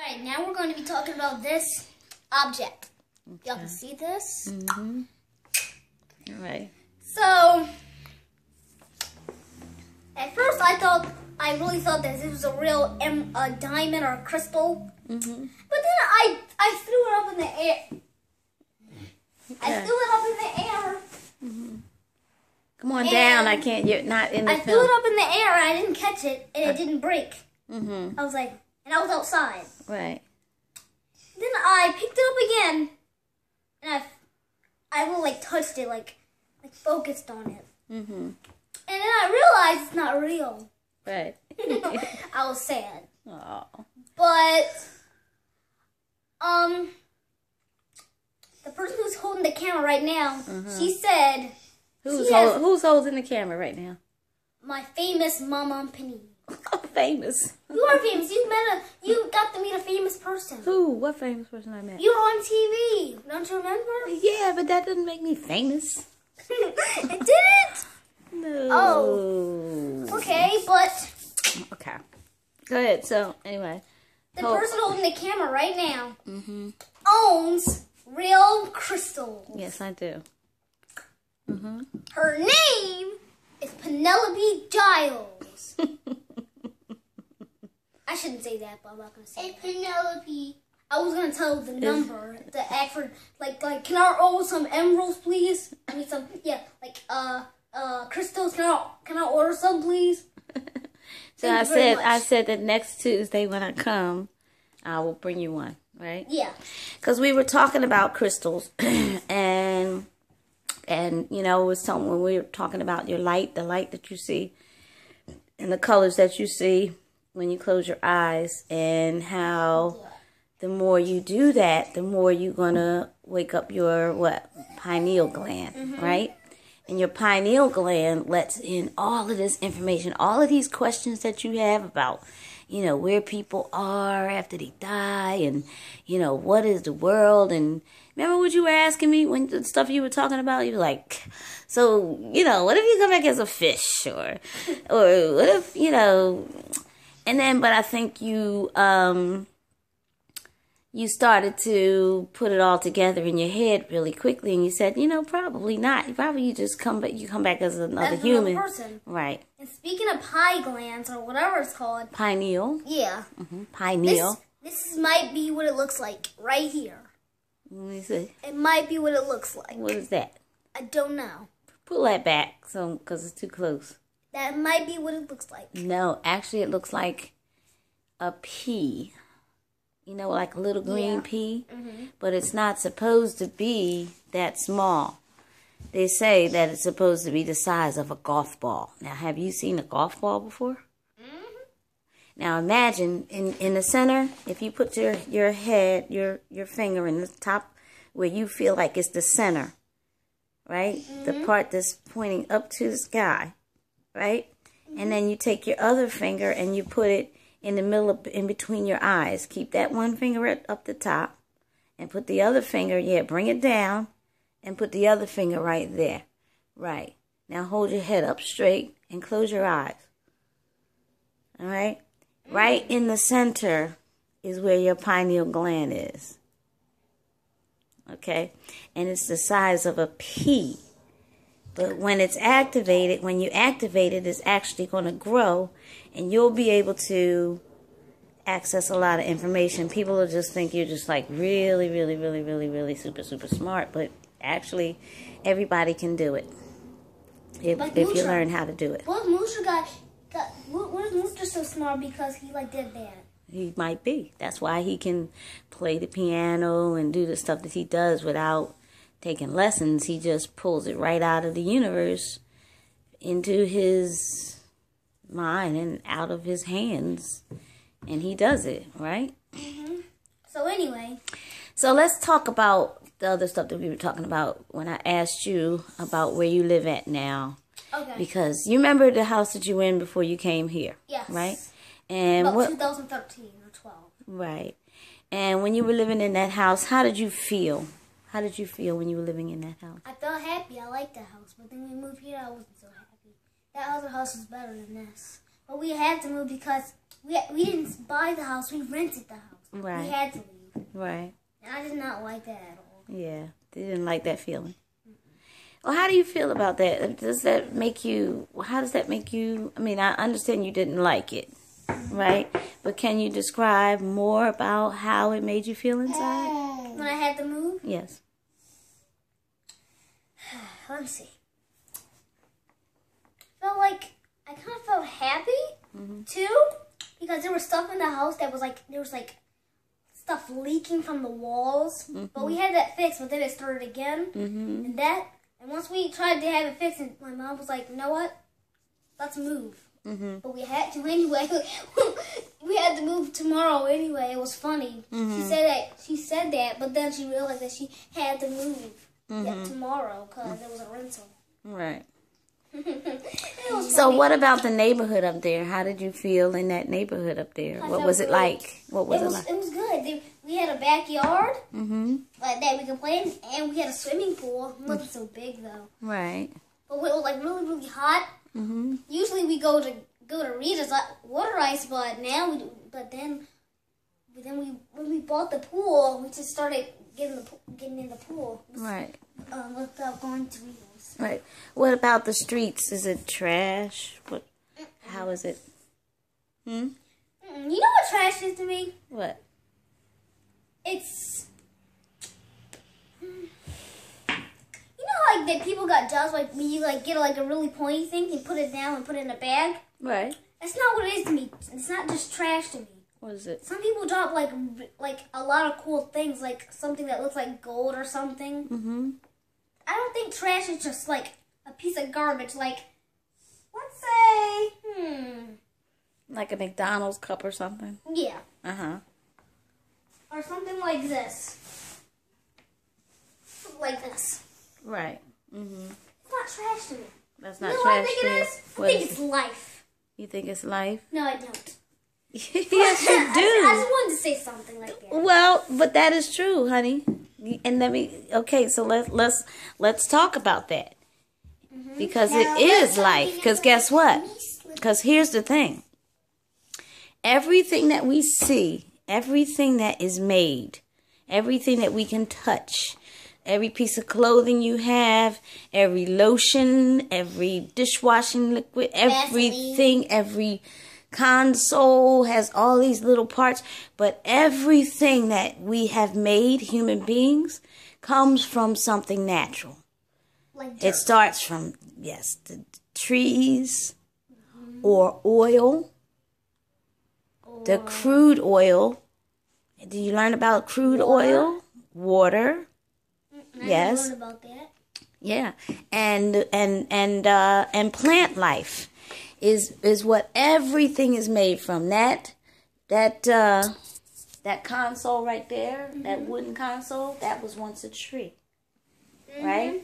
Alright, now we're going to be talking about this object. Okay. Y'all can see this? Mm-hmm. Alright. So, at first I really thought that this was a real diamond or a crystal. Mm-hmm. But then I threw it up in the air. Okay. I threw it up in the air. Mm-hmm. Come on down. I can't. You're not in the I threw it up in the air and I didn't catch it and it didn't break. Mm-hmm. I was like, and I was outside. Right. Then I picked it up again and I really touched it, like focused on it. Mm-hmm. And then I realized it's not real. Right. I was sad. Oh. But the person who's holding the camera right now, she said, Who's holding the camera right now? My famous Mama Penny. Famous. You are famous. You got to meet a famous person. Who? What famous person I met? You were on TV. Don't you remember? Yeah, but that doesn't make me famous. It didn't? No. Oh. Okay, but Okay. Go ahead. So, anyway. the person holding the camera right now Mm-hmm. owns real crystals. Yes, I do. Mm-hmm. Her name is Penelope Giles. I shouldn't say that, but I'm not going to say that. Penelope. I was going to tell the number, the actual, like, can I order some emeralds, please? I mean, some, yeah, crystals. Can I order some, please? So I said that next Tuesday when I come, I will bring you one, right? Yeah. Because we were talking about crystals, and you know, it was something when we were talking about your light, the light that you see, and the colors that you see when you close your eyes, and how the more you do that, the more you're gonna wake up your pineal gland, right? And your pineal gland lets in all of this information, all of these questions that you have about, you know, where people are after they die, and, you know, what is the world. And remember what you were asking me when the stuff you were talking about? You were like, so, you know, what if you come back as a fish, or what if, you know, and then, but I think you started to put it all together in your head really quickly, and you said, you know, probably not. Probably you just come back as another human. Another person. Right. And speaking of pie glands, or whatever it's called. Pineal. Yeah. Mm-hmm. Pineal. This might be what it looks like right here. Let me see. It might be what it looks like. What is that? I don't know. Pull that back, because it's too close. That might be what it looks like. No, actually it looks like a pea. You know, like a little green pea. Mm-hmm. But it's not supposed to be that small. They say that it's supposed to be the size of a golf ball. Now, have you seen a golf ball before? Mm-hmm. Now, imagine in the center, if you put your head, your finger in the top where you feel like it's the center, right? Mm-hmm. The part that's pointing up to the sky, right? Mm-hmm. And then you take your other finger and you put it in the middle in between your eyes. Keep that one finger up the top and put the other finger, bring it down and put the other finger right there. Right. Now hold your head up straight and close your eyes. All right? Right in the center is where your pineal gland is. Okay? And it's the size of a pea. But when it's activated, when you activate it, it's actually going to grow, and you'll be able to access a lot of information. People will just think you're just like really, really, really, really, really super, super smart. But actually, everybody can do it if you learn how to do it. What is Mooster so smart because he did that? He might be. That's why he can play the piano and do the stuff that he does without taking lessons. He just pulls it right out of the universe into his mind and out of his hands, and he does it, right? Mm-hmm. So anyway, so let's talk about the other stuff that we were talking about when I asked you about where you live at now. Okay. Because you remember the house that you were in before you came here. Yes. Right? And about 2013 or 12. Right. And when you were living in that house, how did you feel? How did you feel when you were living in that house? I felt happy. I liked the house. But then when we moved here, I wasn't so happy. That other house was better than this. But we had to move because we didn't buy the house. We rented the house. Right. We had to leave. Right. And I did not like that at all. Yeah, they didn't like that feeling. Well, how do you feel about that? Does that make you, how does that make you, I mean, I understand you didn't like it, right? But can you describe more about how it made you feel inside? When I had to move? Yes. Let me see. Felt like, I kind of felt happy, too, because there was stuff in the house that was like, there was like stuff leaking from the walls. But we had that fixed, but then it started again. And once we tried to have it fixed, and my mom was like, you know what? Let's move. But we had to anyway. We had to move tomorrow anyway. It was funny. She said that, but then she realized that she had to move tomorrow because it was a rental. Right. It was So funny. what about the neighborhood up there? How did you feel in that neighborhood up there? What was it like? What was it like? It was good. We had a backyard that we could play in, and we had a swimming pool. It wasn't so big though. Right. But it was like really, really hot. Usually we go to Rita's water ice, but now when we bought the pool, we just started getting in the pool. Right. Without going to Rita's. Right. What about the streets? Is it trash? How is it? You know what trash is to me? What? It's, you know, like that people got jobs like when you like get like a really pointy thing and put it down and put it in a bag. Right. That's not what it is to me. It's not just trash to me. What is it? Some people drop like a lot of cool things, like something that looks like gold or something. I don't think trash is just like a piece of garbage. Like, let's say, Like a McDonald's cup or something? yeah. Uh-huh. Or something like this. Like this. Right. It's not trash to me. That's not You know trash. what I think it is? I think it's life. You think it's life? No, I don't. Yes, you do. I just wanted to say something like that. Well, but that is true, honey. And okay, so let's talk about that. Because it is life. Because guess what? Because here's the thing. Everything that we see, everything that is made, everything that we can touch, every piece of clothing you have, every lotion, every dishwashing liquid, everything, every console has all these little parts, but everything that we have made, human beings, comes from something natural. Like it starts from, yes, the trees or oil, the crude oil. Did you learn about crude oil? Water. Yes. I learned about that. Yeah, and plant life is what everything is made from. That console right there, that wooden console, that was once a tree, right?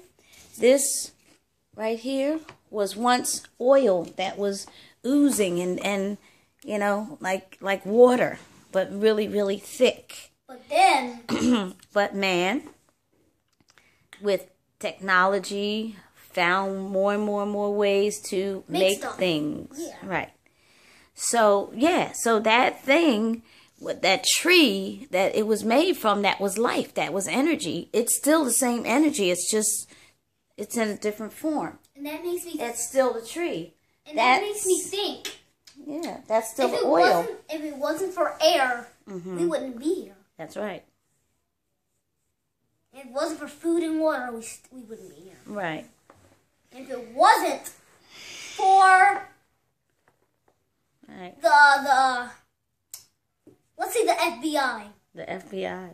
This right here was once oil that was oozing and you know, like water, but really, really thick. But then, but man, with technology, found more and more ways to make things. Yeah. Right. So, yeah. So that thing, that tree that it was made from, that was life, that was energy. It's still the same energy. It's just, it's in a different form. And that makes me... It's still the tree. And that makes me think. Yeah, that's still the oil. If it wasn't for air, we wouldn't be here. That's right. If it wasn't for food and water, we wouldn't be here. Right. If it wasn't for let's say the FBI. The FBI.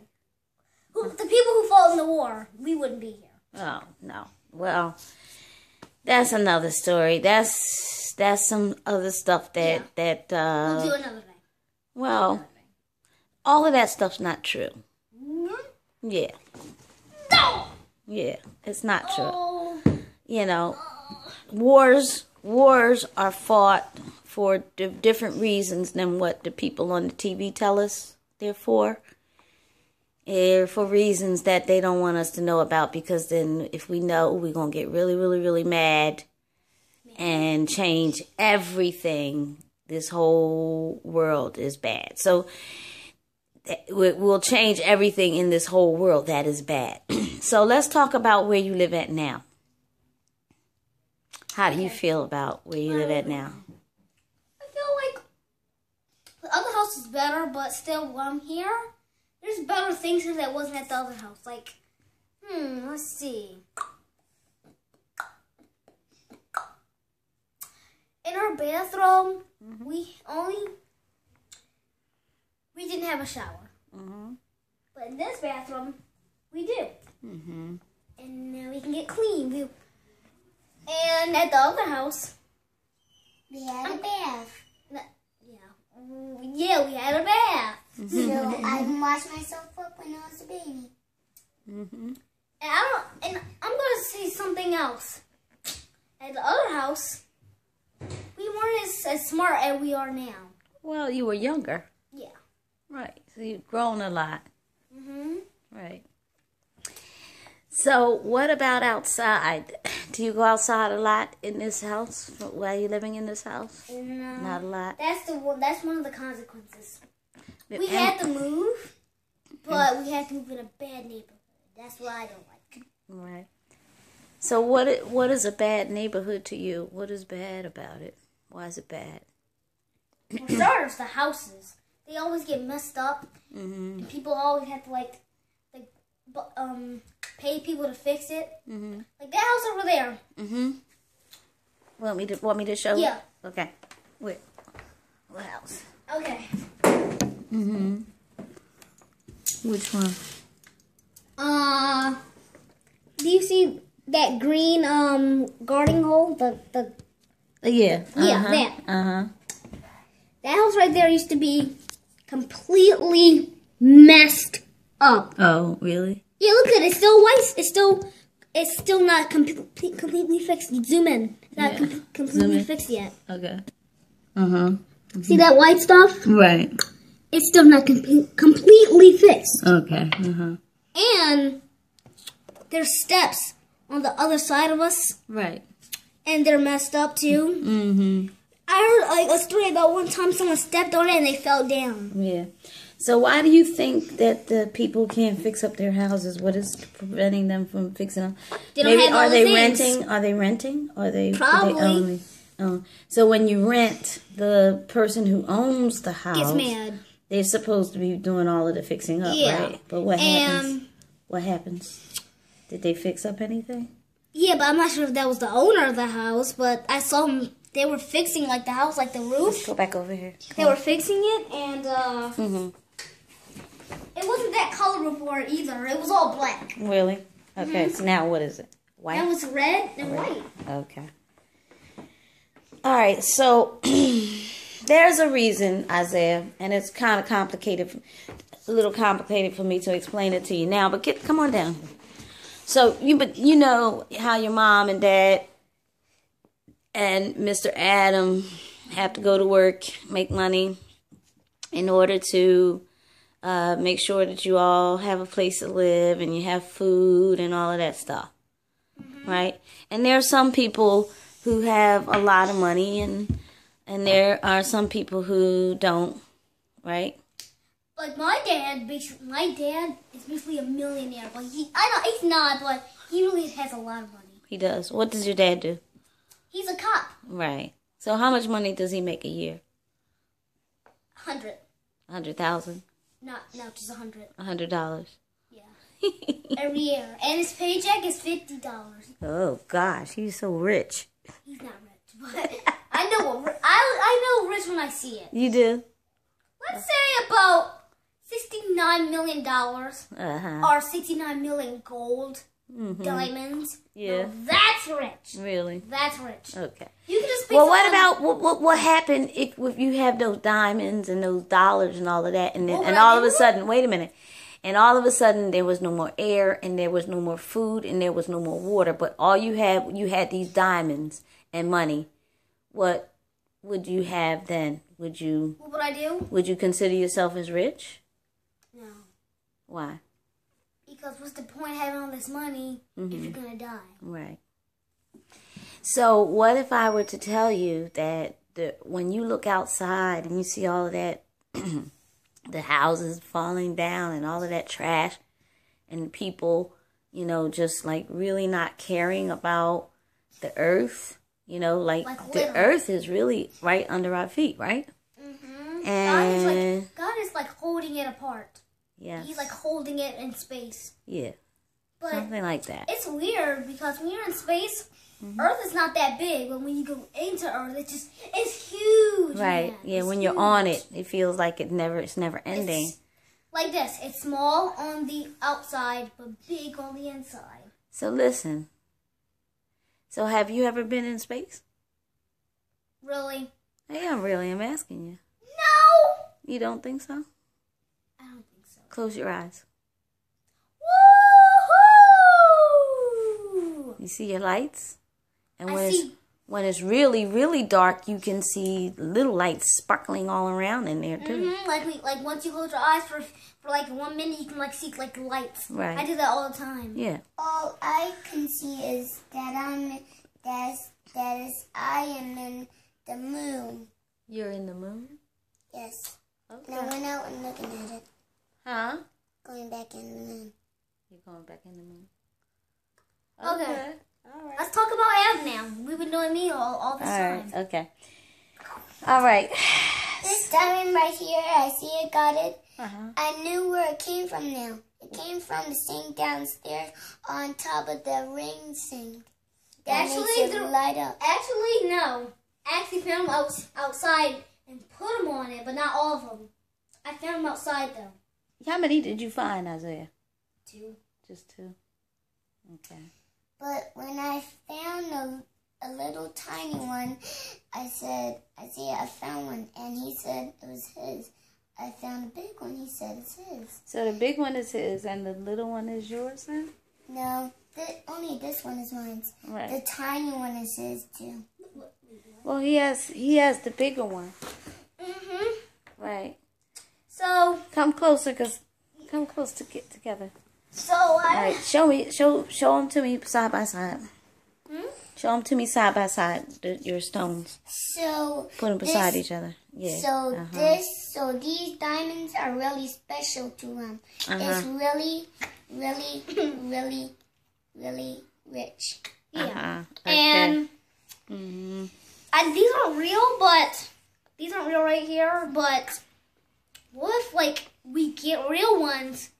The people who fought in the war, we wouldn't be here. Oh, no. Well, that's another story. That's some other stuff that We'll do another thing. Well, all of that stuff's not true. Yeah. No. Yeah, it's not true. Oh. You know, wars are fought for different reasons than what the people on the TV tell us they're for. They're for reasons that they don't want us to know about, because then if we know, we're going to get really, really, really mad and change everything. This whole world is bad. So will change everything in this whole world. That is bad. So let's talk about where you live at now. How do you feel about where you live at now? I feel like the other house is better, but still, while I'm here, there's better things here that wasn't at the other house. Like, let's see. In our bathroom, we didn't have a shower. But in this bathroom, we do. And now we can get clean. And at the other house, we had a bath. Yeah, we had a bath. So I can wash myself up when I was a baby. And I'm gonna say something else. At the other house, we weren't as smart as we are now. Well, you were younger. Yeah. Right. So you've grown a lot. Right. So what about outside? Do you go outside a lot in this house while you're living in this house? No. Not a lot. That's one of the consequences. We had to move, but we had to move in a bad neighborhood. That's what I don't like. Right. So what is a bad neighborhood to you? What is bad about it? Why is it bad? For starters, the houses. They always get messed up. And people always have to pay people to fix it. Like that house over there. Want me to show? Yeah. Okay. Wait. What house? Okay. Which one? Do you see that green gardening hole? Yeah. That. That house right there used to be completely messed up. Oh, really? Yeah, look at it. It's still white. It's still not completely fixed. Zoom in. It's not completely fixed yet. Okay. See that white stuff? Right. It's still not completely fixed. Okay. And there's steps on the other side of us. Right. And they're messed up too. I heard a story about one time someone stepped on it and they fell down. Yeah. So why do you think that the people can't fix up their houses? What is preventing them from fixing them? They don't have all the things. Renting? Are they renting? Or they Probably. So when you rent, the person who owns the house gets mad. They're supposed to be doing all of the fixing up, right? But what happens? What happens? Did they fix up anything? Yeah, but I'm not sure if that was the owner of the house. But I saw them. They were fixing like the house, like the roof. Let's go back over here. They were fixing it, and it wasn't that color before either. It was all black. Really? Okay. So now what is it? White. That was red and white. Okay. All right. So there's a reason, Isaiah, and it's kind of complicated, a little complicated for me to explain it to you now. But come on down. So you know how your mom and dad and Mr. Adam have to go to work, make money in order to make sure that you all have a place to live and you have food and all of that stuff, right? And there are some people who have a lot of money and there are some people who don't, right? Like my dad is basically a millionaire, but he's not, but he really has a lot of money. He does. What does your dad do? He's a cop. Right. So how much money does he make a year? 100. 100,000? No, just 100. $100. Yeah. Every year. And his paycheck is $50. Oh gosh, he's so rich. He's not rich, but I know rich when I see it. You do? Let's say about $69 million or 69 million gold diamonds. Yeah. Now that's rich. Really? That's rich. Okay. You can just well, what about what happened if you have those diamonds and those dollars and all of that, and all of a sudden, wait a minute, and all of a sudden there was no more air and there was no more food and there was no more water, but all you had these diamonds and money. What would you have then? What would I do? Would you consider yourself as rich? No. Why? Because what's the point of having all this money if you're going to die? Right. So what if I were to tell you that when you look outside and you see all of that the houses falling down and all of that trash, and people, you know, just like really not caring about the earth. You know, like the earth is really right under our feet, right? Mm-hmm. And God is like holding it apart. Yeah. He's like holding it in space. Yeah. But something like that. It's weird because when you're in space, Earth is not that big, but when you go into Earth, it's huge. Right. Man. Yeah, it's when huge. you're on it, it feels like it's never ending. It's like this. It's small on the outside, but big on the inside. So listen. So have you ever been in space? Really? Hey, I'm asking you. No! You don't think so? I don't think so. Close your eyes. Woohoo! You see your lights? And I when it's really, really dark, you can see little lights sparkling all around in there too. Like once you close your eyes for like 1 minute, you can like see like lights. Right. I do that all the time. Yeah. All I can see is that I am in the moon. You're in the moon? Yes. Okay. And I went out and looking at it. Huh? Going back in the moon. You're going back in the moon. Okay. All right. Let's talk about Ab now. We've been doing me all this time. Right. Okay. All right. This diamond right here, I see it, got it. Uh-huh. I knew where it came from now. It came from the sink downstairs on top of the ring sink. That makes it light up. Actually, no. I actually found them outside and put them on it, but not all of them. I found them outside, though. How many did you find, Isaiah? 2. Just 2. Okay. But when I found a little tiny one, I said, Isaiah, I found one. And he said it was his. I found a big one. He said it's his. So the big one is his and the little one is yours then? No, only this one is mine. Right. The tiny one is his too. Well, he has the bigger one. Mm-hmm. Right. So Come closer, come close to get together. So All right, show them to me side by side. Show them to me side by side, your stones. So Put them beside each other. Yeah. So these diamonds are really special to him. It's really, really, really, really rich. yeah. Okay. And these aren't real right here. But what if like we get real ones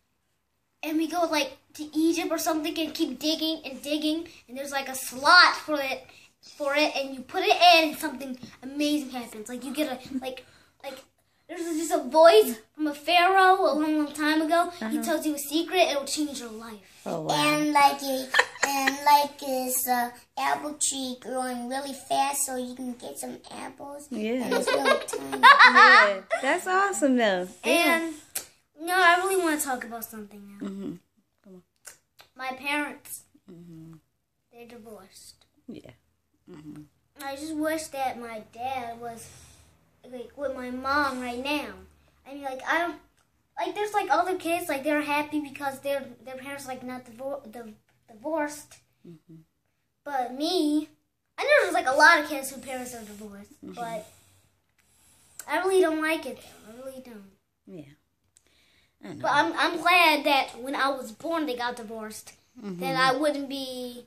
and we go like to Egypt or something and keep digging and digging, and there's like a slot for it, and you put it in, and something amazing happens. Like you get a like there's just a voice from a pharaoh a long time ago. He tells you a secret. It'll change your life. Oh wow. And like this apple tree growing really fast, so you can get some apples. Yeah. And it's really tiny. Yeah. That's awesome though. And no, I really want to talk about something now. Mm-hmm. My parents, they're divorced. Yeah. Mm-hmm. I just wish that my dad was like with my mom right now. I mean, like I don't like. There's like other kids, like they're happy because their parents are, like not divorced. But me, I know there's like a lot of kids whose parents are divorced, but I really don't like it. Though. I really don't. Yeah. I know. But I'm glad that when I was born they got divorced. That I wouldn't be.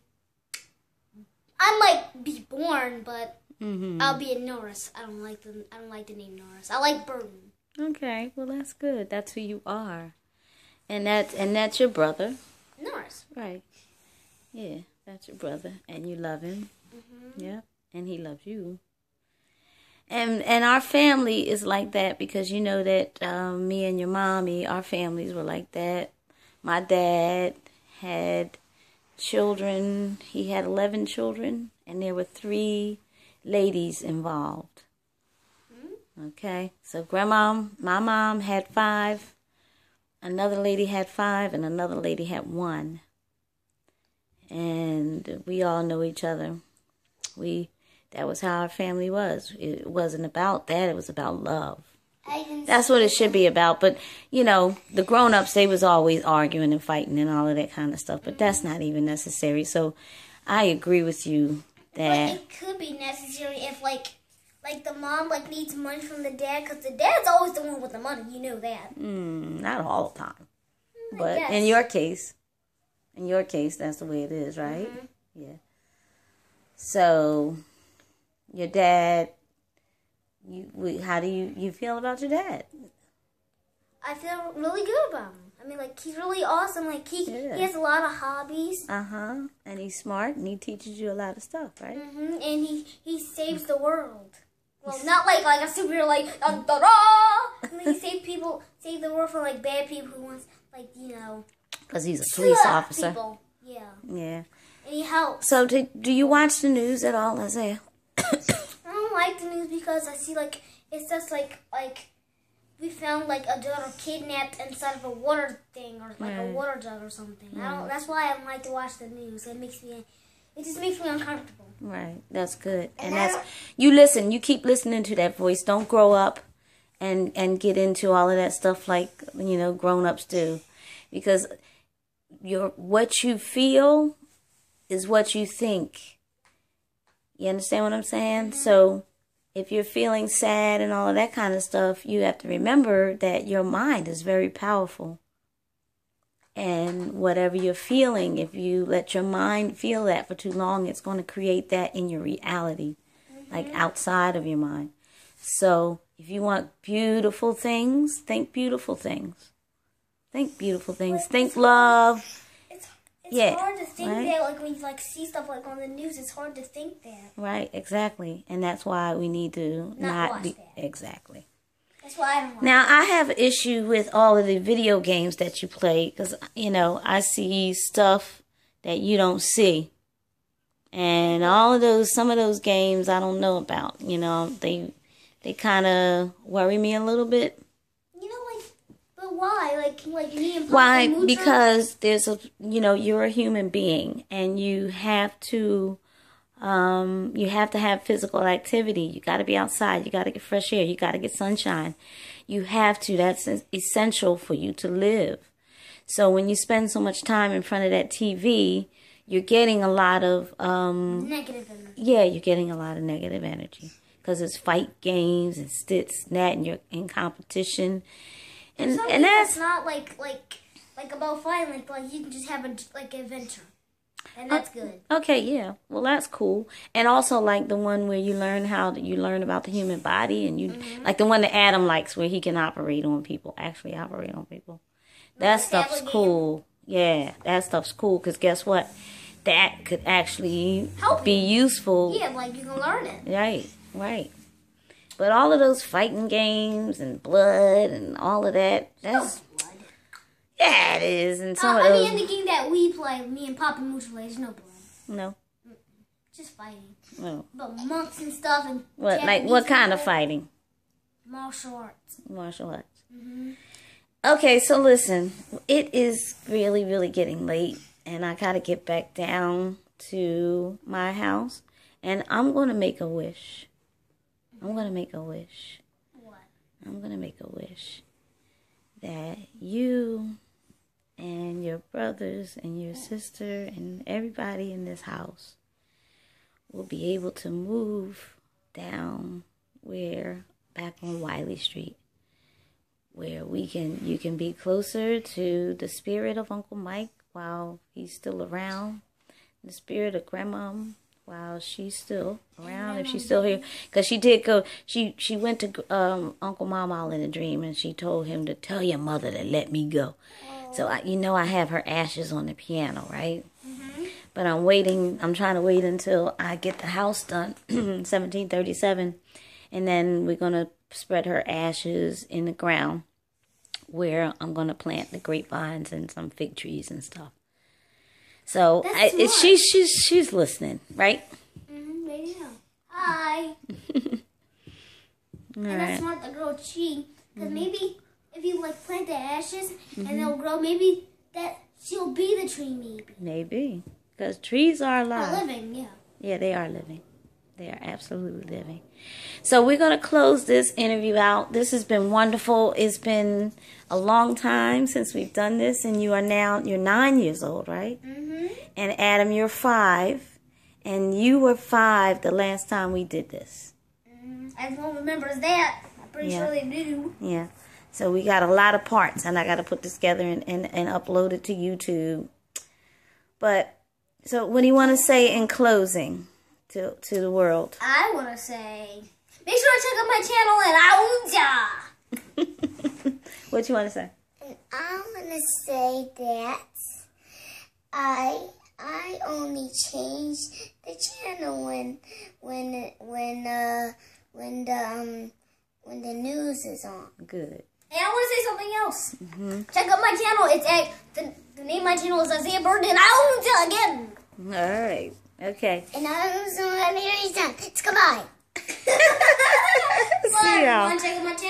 I might be born, but I'll be a Norris. I don't like the name Norris. I like Burton. Okay. Well, that's good. That's who you are, and that's your brother. Norris. Right. Yeah. That's your brother, and you love him. Yeah. And he loves you. And our family is like that because you know that me and your mommy, our families were like that. My dad had children. He had 11 children, and there were 3 ladies involved. Okay, so my mom had 5. Another lady had 5, and another lady had 1. And we all know each other. That was how our family was. It wasn't about that. It was about love. That's what it should be about. But, you know, the grown-ups, they was always arguing and fighting and all of that kind of stuff. But that's not even necessary. So I agree with you that... But it could be necessary if, like like the mom like needs money from the dad because the dad's always the one with the money. You know that. Not all the time, but in your case, that's the way it is, right? Yeah. So, your dad. How do you feel about your dad? I feel really good about him. I mean, like, he's really awesome. Like, he has a lot of hobbies. And he's smart, and he teaches you a lot of stuff, right? And he saves the world. Well, not like a superhero, like, da-da-da! I mean, he save the world from, like, bad people who wants, like, you know... Because he's a police officer. People. Yeah. Yeah. And he helps. So, do you watch the news at all, Isaiah? I don't like the news because I see, like, it's just, like... We found like a daughter kidnapped inside of a water thing or like a water jug or something. That's why I don't like to watch the news. It just makes me uncomfortable. Right. That's good. And that's you keep listening to that voice. Don't grow up and get into all of that stuff like, you know, grown-ups do. Because what you feel is what you think. You understand what I'm saying? So if you're feeling sad and all of that kind of stuff, you have to remember that your mind is very powerful. And whatever you're feeling, if you let your mind feel that for too long, it's going to create that in your reality, like outside of your mind. So if you want beautiful things, think beautiful things. Think beautiful things. Think love. It's hard to think that, like, when you, like, see stuff, like, on the news, it's hard to think that. Right, exactly. And that's why we need to not be... That. Exactly. That's why I don't watch Now, I have an issue with all of the video games that you play, because, you know, I see stuff that you don't see. And some of those games I don't know about, you know, they kind of worry me a little bit. Why? Like me and Papa Why? Mutra? Because you're a human being, and you have to have physical activity. You got to be outside. You got to get fresh air. You got to get sunshine. You have to. That's essential for you to live. So when you spend so much time in front of that TV, you're getting a lot of negative energy. Yeah, you're getting a lot of negative energy because it's fight games and that, and you're in competition. And that's not like about fighting, like you can just have an adventure, and that's good. Okay, yeah, well that's cool. And also like the one where you learn about the human body, and you like the one that Adam likes where he can actually operate on people. That stuff's cool. Yeah, that stuff's cool because guess what? That could actually be useful. Yeah, like you can learn it. Right. But all of those fighting games and blood and all of that's no blood. Yeah, it is. And some of those. In the game that we play, me and Papa Mutra play, there's no blood. No. Just fighting. No. But monks and stuff and. What kind of fighting? Martial arts. Martial arts. Okay, so listen, it is really, really getting late, and I gotta get back down to my house, and I'm gonna make a wish. I'm going to make a wish. What? I'm going to make a wish that you and your brothers and your sister and everybody in this house will be able to move down back on Wiley Street, where you can be closer to the spirit of Uncle Mike while he's still around, the spirit of Grandma while she's still around, if she's still here. Because she did go, she went to Uncle Mama in a dream, and she told him to tell your mother to let me go. So, I have her ashes on the piano, right? But I'm trying to wait until I get the house done, 1737, and then we're going to spread her ashes in the ground where I'm going to plant the grapevines and some fig trees and stuff. So she's listening, right? Maybe so. Hi. And that's smart to grow a tree, because maybe if you plant the ashes and they'll grow, maybe that she'll be the tree. Maybe because trees are alive. They're living, yeah. Yeah, they are living. They are absolutely living. So we're going to close this interview out. This has been wonderful. It's been a long time since we've done this, and you're 9 years old, right? And Adam, you're 5, and you were 5 the last time we did this. Everyone remembers that. I'm pretty sure they do. Yeah. So we got a lot of parts, and I got to put this together and upload it to YouTube. But, so what do you want to say in closing to the world? I want to say, make sure to check out my channel and I What you want to say? I'm gonna say that I only changed the channel when the news is on. Good. And I want to say something else. Check out my channel. It's the name of my channel is Isaiah Bird and I again. All right. Okay. And I'm so happy to be done. It's goodbye. See y'all. Check out my channel.